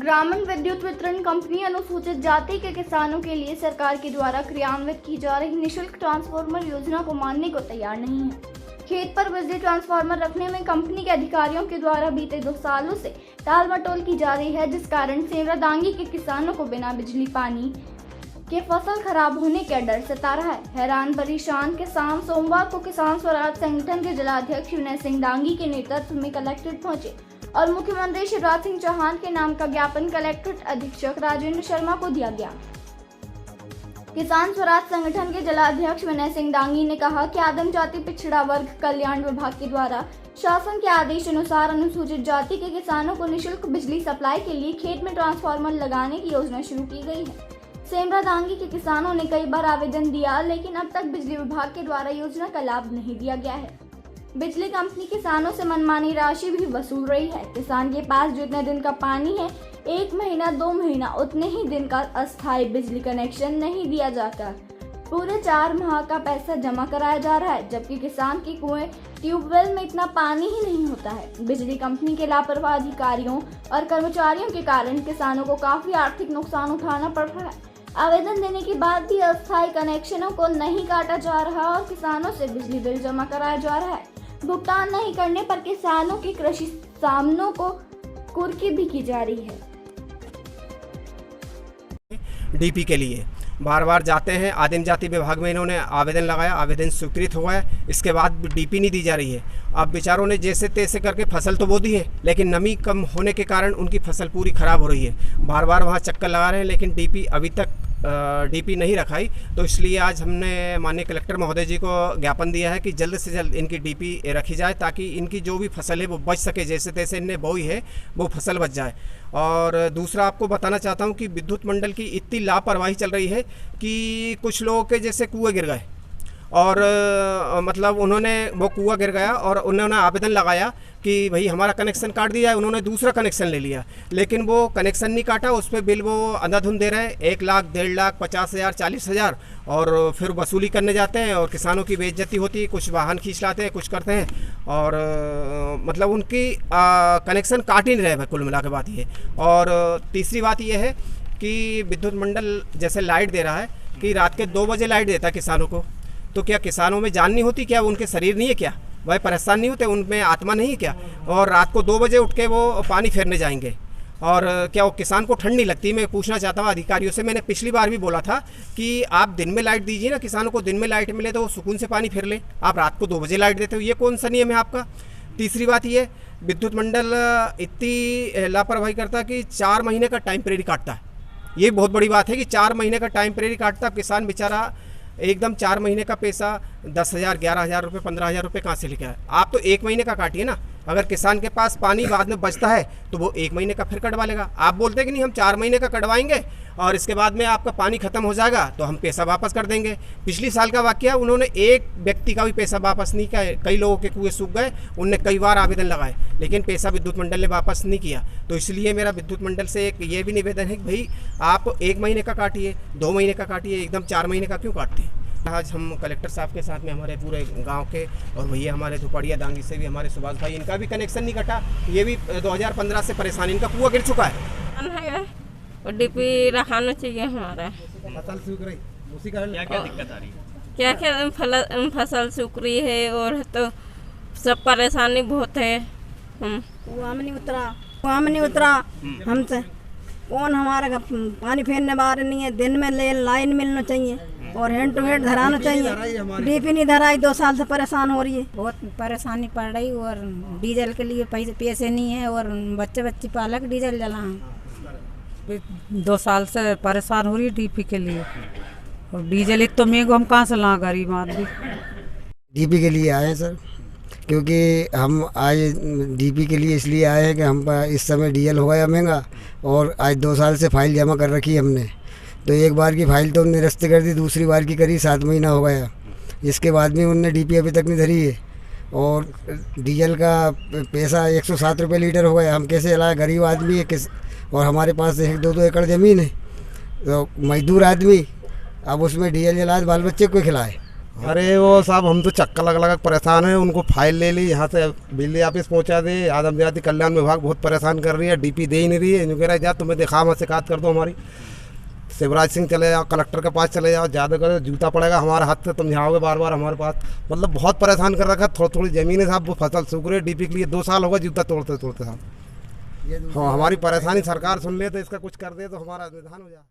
ग्रामीण विद्युत वितरण कंपनी अनुसूचित जाति के किसानों के लिए सरकार के द्वारा क्रियान्वित की जा रही निःशुल्क ट्रांसफार्मर योजना को मानने को तैयार नहीं है। खेत पर बिजली ट्रांसफार्मर रखने में कंपनी के अधिकारियों के द्वारा बीते 2 सालों से टाल मटोल की जा रही है, जिस कारण सेमरा दांगी के किसानों को बिना बिजली पानी के फसल खराब होने का डर सता रहा है। हैरान परेशान किसान सोमवार को किसान स्वराज संगठन के जिलाध्यक्ष विनय सिंह दांगी के नेतृत्व में कलेक्ट्रेट पहुंचे और मुख्यमंत्री शिवराज सिंह चौहान के नाम का ज्ञापन कलेक्ट्रेट अधीक्षक राजेंद्र शर्मा को दिया गया। किसान स्वराज संगठन के जिलाध्यक्ष विनय सिंह दांगी ने कहा कि आदिम जाति पिछड़ा वर्ग कल्याण विभाग के द्वारा शासन के आदेश अनुसार अनुसूचित जाति के किसानों को निःशुल्क बिजली सप्लाई के लिए खेत में ट्रांसफार्मर लगाने की योजना शुरू की गई है। सेमरा दांगी के किसानों ने कई बार आवेदन दिया, लेकिन अब तक बिजली विभाग के द्वारा योजना का लाभ नहीं दिया गया है। बिजली कंपनी किसानों से मनमानी राशि भी वसूल रही है। किसान के पास जितने दिन का पानी है, 1 महीना 2 महीना उतने ही दिन का अस्थायी बिजली कनेक्शन नहीं दिया जाता। पूरे 4 माह का पैसा जमा कराया जा रहा है, जबकि किसान के कुएं ट्यूबवेल में इतना पानी ही नहीं होता है। बिजली कंपनी के लापरवाह अधिकारियों और कर्मचारियों के कारण किसानों को काफी आर्थिक नुकसान उठाना पड़ रहा है। आवेदन देने के बाद भी अस्थायी कनेक्शनों को नहीं काटा जा रहा और किसानों से बिजली बिल जमा कराया जा रहा है। भुगतान नहीं करने पर किसानों की कृषि सामनों को कुर्की भी की जा रही है। डीपी के लिए बार बार जाते हैं, आदिम जाति विभाग में इन्होंने आवेदन लगाया, आवेदन स्वीकृत हुआ है, इसके बाद डीपी नहीं दी जा रही है। अब बेचारों ने जैसे तैसे करके फसल तो बो दी है, लेकिन नमी कम होने के कारण उनकी फसल पूरी ख़राब हो रही है। बार बार वहाँ चक्कर लगा रहे हैं, लेकिन डीपी अभी तक डीपी नहीं रखाई। तो इसलिए आज हमने माननीय कलेक्टर महोदय जी को ज्ञापन दिया है कि जल्द से जल्द इनकी डीपी रखी जाए, ताकि इनकी जो भी फसल है वो बच सके, जैसे तैसे इनने बोई है वो फसल बच जाए। और दूसरा आपको बताना चाहता हूँ कि विद्युत मंडल की इतनी लापरवाही चल रही है कि कुछ लोगों के जैसे कुएँ गिर गए और मतलब उन्होंने वो कुआं गिर गया और उन्होंने आवेदन लगाया कि भाई हमारा कनेक्शन काट दिया है। उन्होंने दूसरा कनेक्शन ले लिया, लेकिन वो कनेक्शन नहीं काटा, उस पर बिल वो अंधाधुंध दे रहे हैं, 1 लाख 1.5 लाख 50,000 40,000, और फिर वसूली करने जाते हैं और किसानों की बेइज्जती होती है। कुछ वाहन खींच लाते हैं, कुछ करते हैं और मतलब उनकी कनेक्शन काट ही नहीं रहे। कुल मिला के बात ये। और तीसरी बात ये है कि विद्युत मंडल जैसे लाइट दे रहा है कि रात के 2 बजे लाइट देता है किसानों को, तो क्या किसानों में जान नहीं होती क्या? उनके शरीर नहीं है क्या? वह परेशान नहीं होते? उनमें आत्मा नहीं है क्या? और रात को 2 बजे उठ के वो पानी फेरने जाएंगे, और क्या वो किसान को ठंड नहीं लगती? मैं पूछना चाहता हूँ अधिकारियों से। मैंने पिछली बार भी बोला था कि आप दिन में लाइट दीजिए ना, किसानों को दिन में लाइट मिले तो वो सुकून से पानी फेर ले। आप रात को 2 बजे लाइट देते हो, ये कौन सा नियम है आपका? तीसरी बात ये, विद्युत मंडल इतनी लापरवाही करता है कि 4 महीने का टाइम पीरियड काटता है। ये बहुत बड़ी बात है कि 4 महीने का टाइम पीरियड काटता। किसान बेचारा एकदम 4 महीने का पैसा 10,000 11,000 रुपये 15,000 रुपये कहाँ से लेके आए? आप तो 1 महीने का काटिए ना। अगर किसान के पास पानी बाद में बचता है तो वो 1 महीने का फिर कटवा लेगा। आप बोलते हैं कि नहीं हम 4 महीने का कटवाएंगे और इसके बाद में आपका पानी खत्म हो जाएगा तो हम पैसा वापस कर देंगे। पिछली साल का वाकया, उन्होंने एक व्यक्ति का भी पैसा वापस नहीं किया। कई लोगों के कुएं सूख गए, उनने कई बार आवेदन लगाए, लेकिन पैसा विद्युत मंडल ने वापस नहीं किया। तो इसलिए मेरा विद्युत मंडल से एक ये भी निवेदन है कि भाई आप 1 महीने का काटिए, 2 महीने का काटिए, एकदम 4 महीने का क्यों काटते हैं? आज हम कलेक्टर साहब के साथ में हमारे पूरे गांव के और भैया हमारे धुपड़िया दांगी से भी हमारे सुभाष भाई, इनका भी कनेक्शन नहीं कटा। ये भी 2015 से परेशान, इनका कुआं गिर चुका है। और डीपी रखाना चाहिए हमारा। फसल सूख रही, उसी कारण क्या दिक्कत आ रही है? क्या फसल सूख रही है और तो सब परेशानी बहुत है। कुआं में नहीं उतरा हमसे। कौन हमारा पानी फेरने वाले नहीं है। दिन में लाइन मिलना चाहिए और हैंड टू हैंड धराना चाहिए। डीपी नहीं धराई, 2 साल से परेशान हो रही है। बहुत परेशानी पड़ रही और डीजल के लिए पैसे नहीं है और बच्चे पालक डीजल जला। 2 साल से परेशान हो रही है डीपी के लिए, और डीजल एक तो महंगा, हम कहाँ से ला गरीब आदमी। डीपी के लिए आए हैं सर, क्योंकि हम आज डीपी के लिए इसलिए आए हैं कि हम इस समय डीजल हो गया महंगा, और आज 2 साल से फाइल जमा कर रखी है हमने। तो एक बार की फाइल तो उनने निरस्त कर दी, दूसरी बार की करी, 7 महीना हो गया। इसके बाद में उनने डीपी अभी तक नहीं धरी है, और डीजल का पैसा 107 रुपये लीटर हो गया। हम कैसे चलाए? गरीब आदमी है और हमारे पास 1-2 एकड़ ज़मीन है, तो मजदूर आदमी, अब उसमें डीजल जलाए बाल बच्चे को खिलाए। अरे वो साहब हम तो चक्कर लगा लगा परेशान हैं। उनको फाइल ले ली, यहाँ से बिजली ऑफिस पहुँचा दे, आदम जाति कल्याण विभाग बहुत परेशान कर रही है, डीपी दे ही नहीं रही है। इन्हों कह रहा है जा तुम्हें दिखा, मैं शिकायत कर दो हमारी। शिवराज सिंह चले जाओ, कलेक्टर के पास चले जाओ, ज़्यादा करो जूता पड़ेगा हमारे हाथ से, तुम जाओगे बार बार हमारे पास। मतलब बहुत परेशान कर रखा है। थोड़ी थोड़ी ज़मीन है साहब, वो फसल सूख रही है। डीपी के लिए 2 साल होगा जूता तोड़ते तोड़ते साहब। हाँ, हमारी परेशानी सरकार सुन ले तो इसका कुछ कर दे तो हमारा निदान हो जाए।